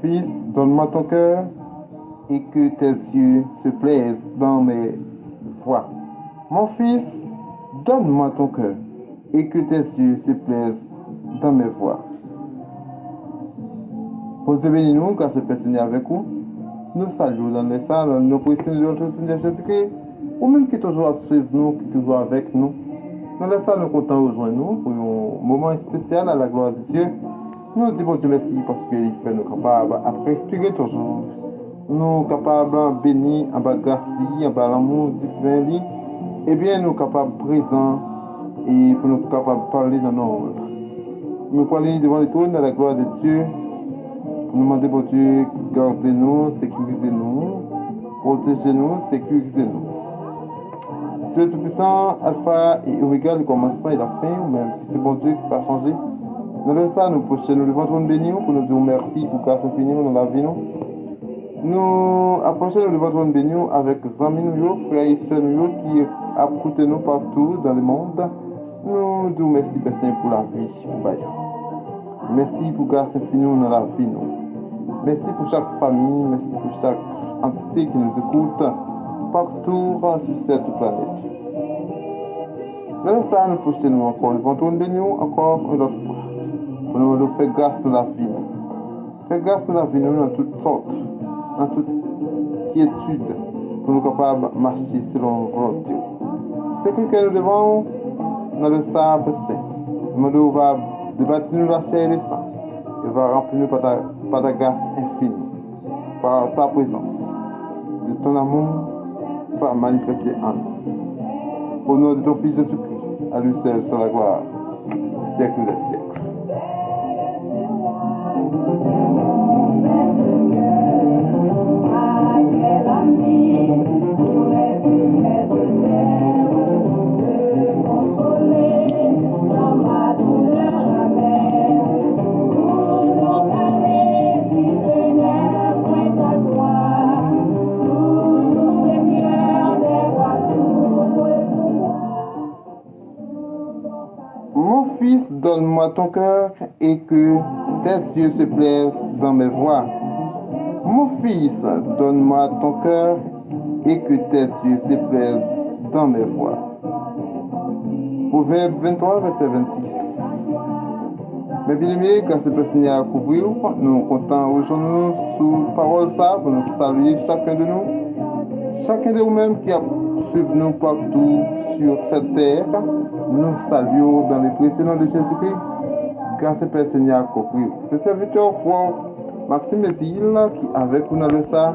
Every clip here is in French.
fils, donne-moi ton cœur et que tes yeux se plaisent dans mes voies. Mon fils, donne-moi ton cœur et que tes yeux se plaisent dans mes voies. Pour te bénir, nous, car c'est Seigneur avec nous. Nous saluons dans les salles, nous prions notre Seigneur Jésus-Christ, ou même qui est toujours à suivre nous, qui est toujours avec nous. Dans les salles, nous comptons rejoindre nous pour un moment spécial à la gloire de Dieu. Nous disons Dieu merci parce qu'il fait nous capables, après expliquer toujours, nous capables de bénir, en bas grâce, en bas l'amour divin, et bien nous capables présents et pour nous capables de parler dans nos rôles. Nous parlons devant le trône de la gloire de Dieu. Nous demandons pour Dieu, gardez-nous, sécurisez-nous, protégez-nous, sécurisez-nous. Dieu Tout-Puissant, Alpha et Omega, le commencement et la fin, même c'est bon Dieu qui va changer. Dans le ça, nous prochains, nous devons trône béni pour nous dire merci pour grâce infinie dans la vie. Nous approchons le trône béni avec les amis, frères et sœurs qui écoutent nous partout dans le monde. Nous disons merci pour la vie. Merci pour grâce infinie dans la vie. Merci pour chaque famille, merci pour chaque entité qui nous écoute partout sur cette planète. Dans ça, nous projetons encore le ventre de nous, encore une autre fois, pour nous faire grâce de la vie. Faire grâce de la vie dans toutes sortes, dans toute quiétude, pour nous capables de marcher selon volonté. C'est que nous devons, dans le sable saint, nous va débattre nous la chair et le sang. Il va remplir nous par ta grâce infinie, par ta présence, de ton amour, va manifester en nous. Au nom de ton Fils Jésus-Christ, à lui seul sur la gloire, au siècle des siècles. Mon fils, donne-moi ton cœur et que tes yeux se plaisent dans mes voies. Mon fils, donne-moi ton cœur et que tes yeux se plaisent dans mes voies. Proverbe 23, verset 26. Mes bien-aimés, grâce au Seigneur à couvrir, nous comptons aujourd'hui sous parole ça pour nous saluer chacun de nous. Chacun de nous-mêmes qui a suivi nous partout sur cette terre, nous saluons dans le précieux nom de Jésus-Christ. Grâce au Seigneur à couvrir. C'est serviteur roi Maxime Mézil qui est avec nous dans le ça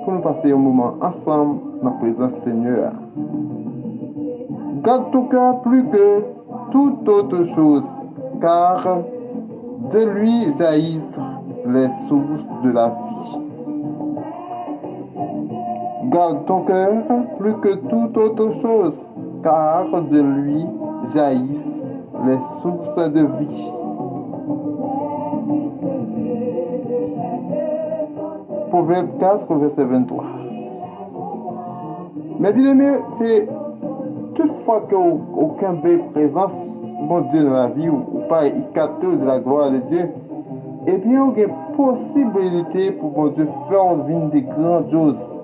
pour nous passer un moment ensemble dans la présence du Seigneur. Garde ton cœur plus que toute autre chose, car de lui jaillissent les sources de la vie. Garde ton cœur plus que toute autre chose, car de lui jaillissent les sources de vie. Proverbe 4, verset 23. Mais bien aimé, c'est toutefois qu'aucun belle présence, bon Dieu, dans la vie, ou pas écarté de la gloire de Dieu, eh bien, il y a une possibilité pour bon Dieu faire venir des grandes choses.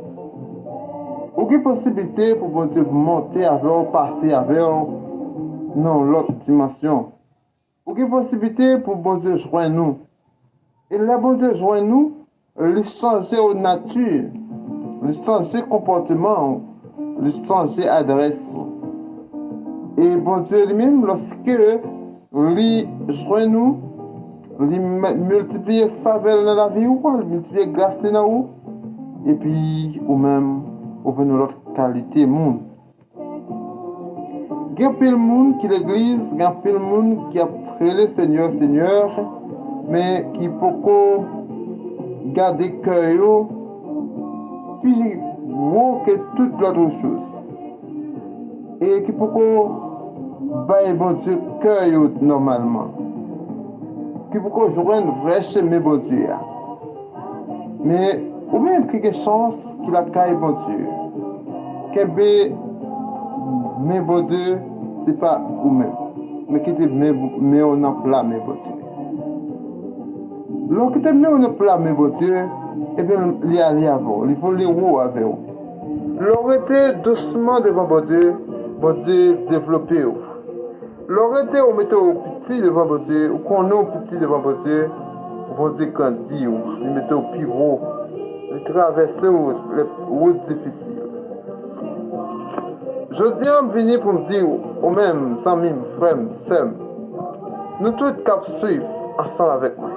Il y a une possibilité pour bon Dieu monter avec, passer avec, non, l'autre dimension. Il y a une possibilité pour bon Dieu joindre nous. Et là, bon Dieu joindre nous, lui changer aux nature, lui changer comportement, lui changer adresse. Et bon Dieu lui-même, lorsque lui joint nous, lui multiplier faveur dans la vie ou lui multiplier grâce dans nous, et puis ou même ou venir notre qualité monde. Il y a plein de monde qui l'église, il y a plein de monde qui a prié le Seigneur, mais qui peut garder cœur, puis que toute l'autre chose. Et qui peut bailler bon Dieu cœur normalement. Qui peut joindre vrai chemin bon Dieu. Mais ou même quelque chance qu'il a caille bon Dieu. Mais bon Dieu, c'est pas vous-même. Mais qui te met on en plat, mais bon Dieu. Lorsque tu on plat, mais bon Dieu, eh bien, il y a avant, il faut les roues avec vous. L'arrêter doucement devant bon Dieu développer. L'arrêter on mettait au petit devant bon Dieu, ou qu'on est au petit devant bon Dieu grandit, il mettait au pivot, il traversait les routes difficiles. Je dis à venir pour me dire, ou même, sans mime, frère, sœur, nous tous cap suivre ensemble avec moi.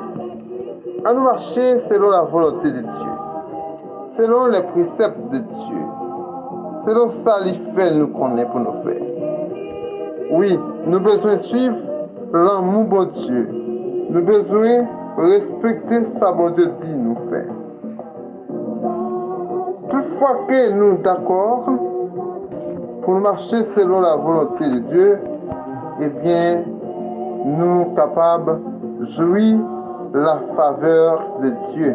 À nous marcher selon la volonté de Dieu, selon les préceptes de Dieu, selon ça, il fait nous connaît pour nous faire. Oui, nous besoin suivre l'amour de Dieu. Nous besoin respecter sa bon Dieu dit nous faire. Toutefois que nous d'accord pour marcher selon la volonté de Dieu, eh bien, nous sommes capables de jouir la faveur de Dieu.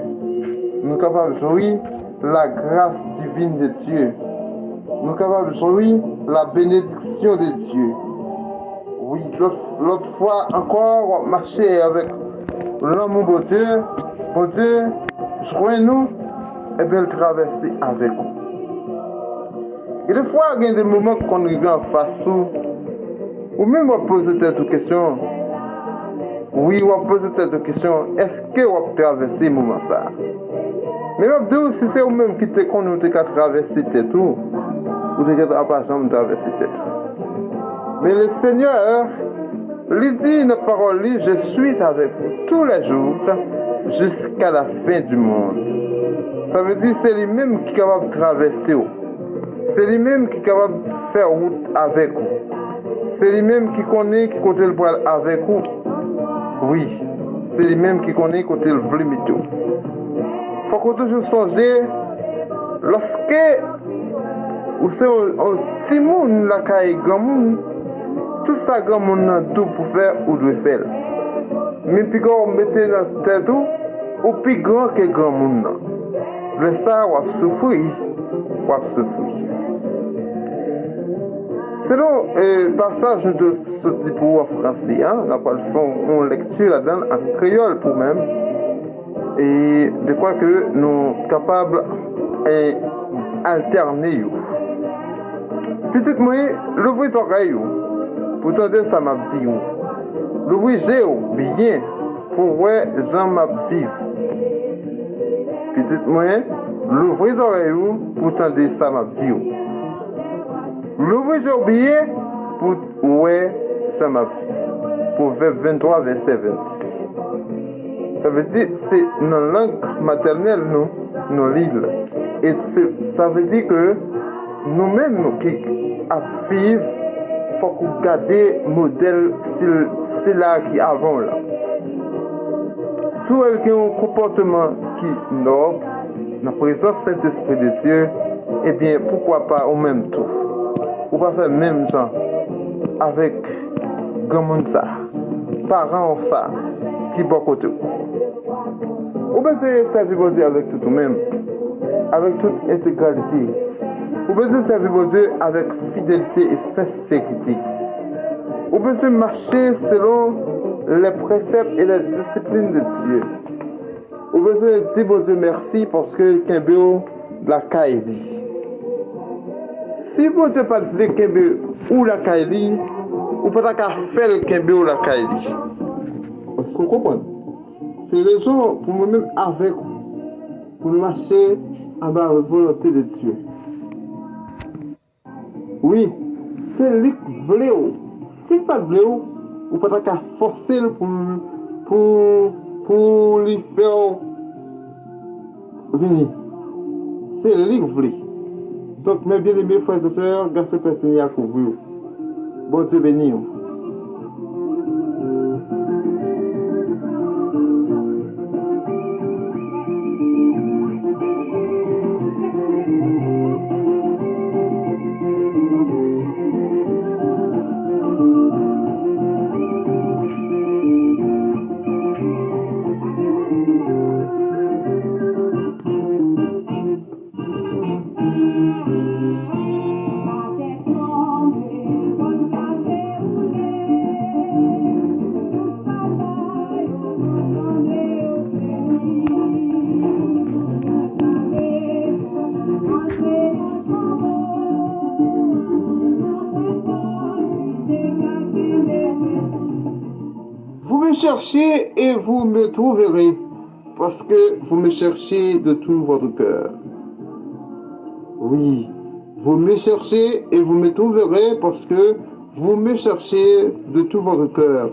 Nous sommes capables de jouir la grâce divine de Dieu. Nous sommes capables de jouir la bénédiction de Dieu. Oui, l'autre fois encore, marcher avec l'amour de Dieu, joignez-nous et bien traverser avec nous. Et des fois, il y a des moments qu'on arrive en face ou même on pose cette question. Oui, on pose cette question. Est-ce que on traverser ce moment ça? Mais même si c'est vous-même qui te connaissez qu'à traverser tout, ou te qu'à pas jamais traverser tête. Mais le Seigneur, lui dit une parole, je suis avec vous tous les jours jusqu'à la fin du monde. Ça veut dire que c'est lui-même qui est capable de traverser. C'est lui-même qui est capable de faire route avec vous. C'est lui-même qui connaît qui côté le bras avec vous. Oui, c'est lui-même qui connaît côté le vlimito. Il faut toujours songer lorsque vous êtes un petit monde la caille grand monde, tout ça grand monde a tout pour faire ou doit faire. Mais puis quand on mettez dans la tête ou plus grand que grand monde. Le ça on va souffrir. Selon le passage de ce livre en français, on n'a pas le fond, on lecture là-dedans en créole pour même. Et de quoi que nous sommes capables d'alterner. Petite moi, l'ouvrir les oreilles, pour entendre ça m'a dit. L'ouvrir j'ai bien, pour voir Jean m'a vivre. Petite moi, l'ouvrir les oreilles, pour entendre ça m'a dit. L'ouvrir j'ai bien, pour voir Jean m'a vivre. Proverbe 23, verset 26. Ça veut dire que c'est dans la langue maternelle, nous lisons. Et ça veut dire que nous-mêmes, nous qui vivons, il faut qu'on garde le modèle c'est là qui est avant. Là. Si elle a un comportement qui est noble, dans la présence du Saint-Esprit de Dieu, eh bien, pourquoi pas au même tour? Ou pas faire le même genre avec grand monde ça, parents ça, qui est bon côté. Vous pouvez servir Dieu avec tout même, avec toute intégralité. Vous pouvez servir Dieu avec fidélité et sincérité. Vous pouvez marcher selon les préceptes et les disciplines de Dieu. Vous pouvez dire Dieu merci parce que Kembe la Kaili. Si vous Dieu pas de Kembe ou la Kaili, vous pouvez pas faire le Kembe ou la Kaili. Est-ce que vous comprenez? C'est raison pour moi-même avec vous, pour marcher en bas la volonté de Dieu. Oui, c'est lui qui veut. Si pas de vous, vous ne pouvez pas forcer pour lui faire venir. C'est lui qui veut. Donc, mes bien-aimés frères et sœurs, grâce à personne à couvrir. Bon Dieu béni. Vous me cherchez et vous me trouverez, parce que vous me cherchez de tout votre cœur. Oui, vous me cherchez et vous me trouverez, parce que vous me cherchez de tout votre cœur.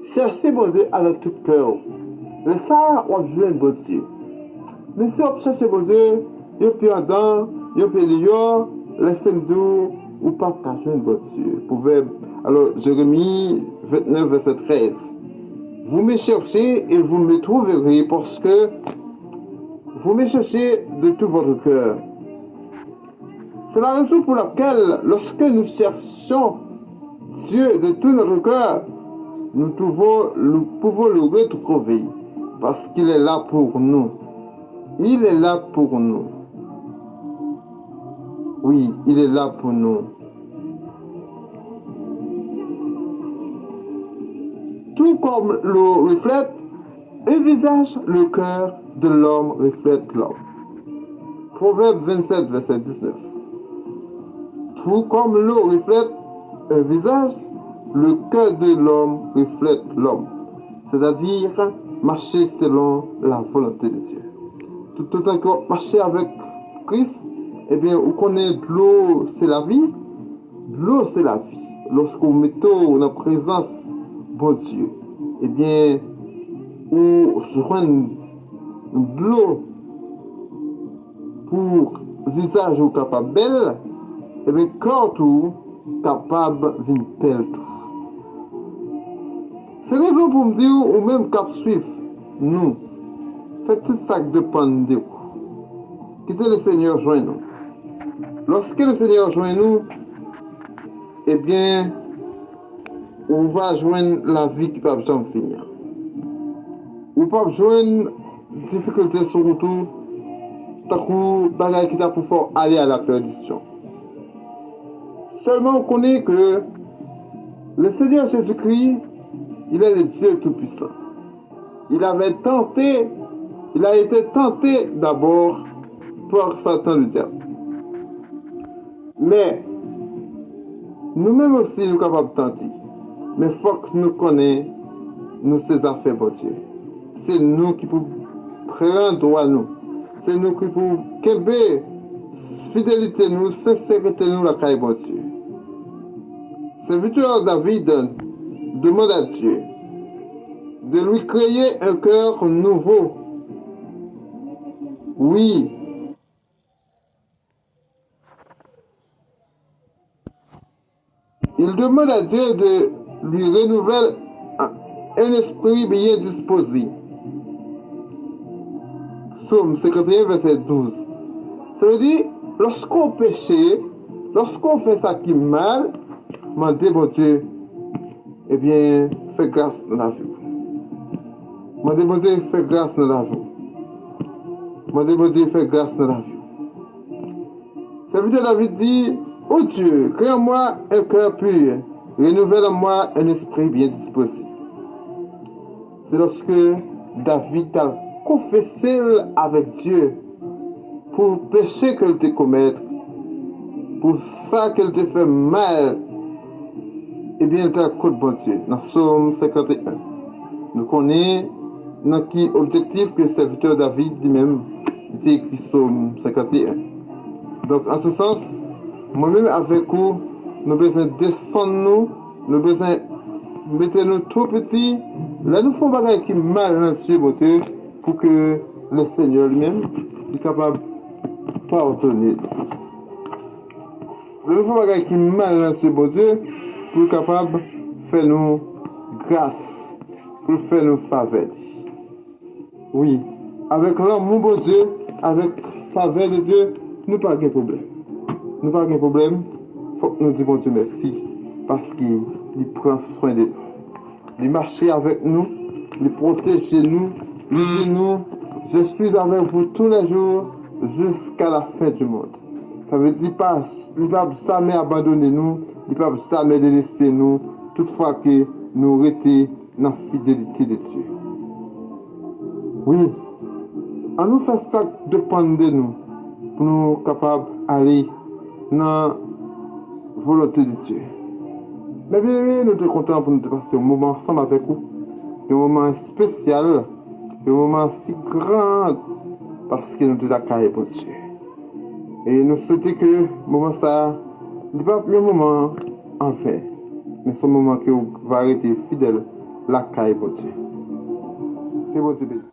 Cherchez mon Dieu avec tout cœur. Et ça, on joue un bon Dieu. Mais si on cherche mon Dieu, il y a Adam, il y a Léon, laissez-moi ou pas cacher un bon Dieu. Proverbe. Alors, Jérémie 29, verset 13. Vous me cherchez et vous me trouverez parce que vous me cherchez de tout votre cœur. C'est la raison pour laquelle, lorsque nous cherchons Dieu de tout notre cœur, nous pouvons le retrouver parce qu'il est là pour nous. Il est là pour nous. Oui, il est là pour nous. Tout comme l'eau reflète un visage, le cœur de l'homme reflète l'homme. Proverbe 27, verset 19. Tout comme l'eau reflète un visage, le cœur de l'homme reflète l'homme. C'est-à-dire marcher selon la volonté de Dieu. Tout autant que marcher avec Christ, eh bien, on connaît de l'eau, c'est la vie. L'eau, c'est la vie. Lorsqu'on met en la présence de Dieu, eh bien, on joint de l'eau pour visage ou capable belle, et bien, corps tout capable d'une pelle tout. C'est raison pour me dire, ou même cap suivre, nous, faites tout ça qui dépend de vous. Quittez le Seigneur, joignez nous. Lorsque le Seigneur joint nous, eh bien, on va joindre la vie qui ne peut jamais finir. On peut joindre difficultés sur le tout, tant que bagaille qui t'a pour faire aller à la perdition. Seulement on connaît que le Seigneur Jésus-Christ, il est le Dieu Tout-Puissant. Il a été tenté d'abord par Satan le diable. Mais nous-mêmes aussi, nous sommes capables de tenter. Mais il faut que nous connaissions ces affaires pour Dieu. C'est nous qui pouvons prendre droit nous. C'est nous qui pouvons québer fidélité nous, sincérité nous la caille pour Dieu. Serviteur David demande à Dieu de lui créer un cœur nouveau. Oui. Il demande à Dieu de lui renouveler un esprit bien disposé. Psaume 51, verset 12. Ça veut dire, lorsqu'on péche, lorsqu'on fait ça qui est mal, demandez bon Dieu, eh bien, fais grâce dans la vie. Demandez bon Dieu, fais grâce dans la vie. Demandez bon Dieu, fais grâce dans la vie. Serviteur David dit, oh Dieu, crée en moi un cœur pur, renouvelle en moi un esprit bien disposé. C'est lorsque David a confessé avec Dieu pour le péché qu'elle te commettre, pour ça qu'elle te fait mal, eh bien, elle t'a côté bon Dieu. Dans Psaume 51. Nous connaissons dans qui objectif que le serviteur David lui-même était écrit Psaume 51. Donc, en ce sens, moi-même avec vous, nous avons besoin de descendre nous avons besoin de mettre nous tout petits. Là, nous faisons des choses qui mal dans ce bon Dieu pour que le Seigneur lui-même soit capable de pardonner. Nous faisons des choses qui mal dans ce bon Dieu pour être capable de faire nous grâce, pour faire nous faveur. Oui, avec l'amour de Dieu, avec la faveur de Dieu, nous n'avons pas de problème. Nous n'avons pas de problème. Il faut que nous disions bon Dieu merci. Parce qu'il prend soin de nous. Il marche avec nous. Il protège nous. Il dit nous, je suis avec vous tous les jours jusqu'à la fin du monde. Ça veut dire pas, il ne va jamais abandonner nous. Il ne va jamais délaisser nous. Toutefois que nous restons dans la fidélité de Dieu. Oui. On nous fait ça dépendre de nous. Pour nous capables d'aller dans la volonté de Dieu. Mais bien aimé, nous sommes contents pour nous passer un moment ensemble avec vous. Un moment spécial, un moment si grand, parce que nous sommes d'accord pour Dieu. Et nous souhaitons que le moment ça, n'est pas le moment en fait, mais ce moment que vous va arrêter fidèle, la caille pour Dieu. Que bon Dieu bénisse.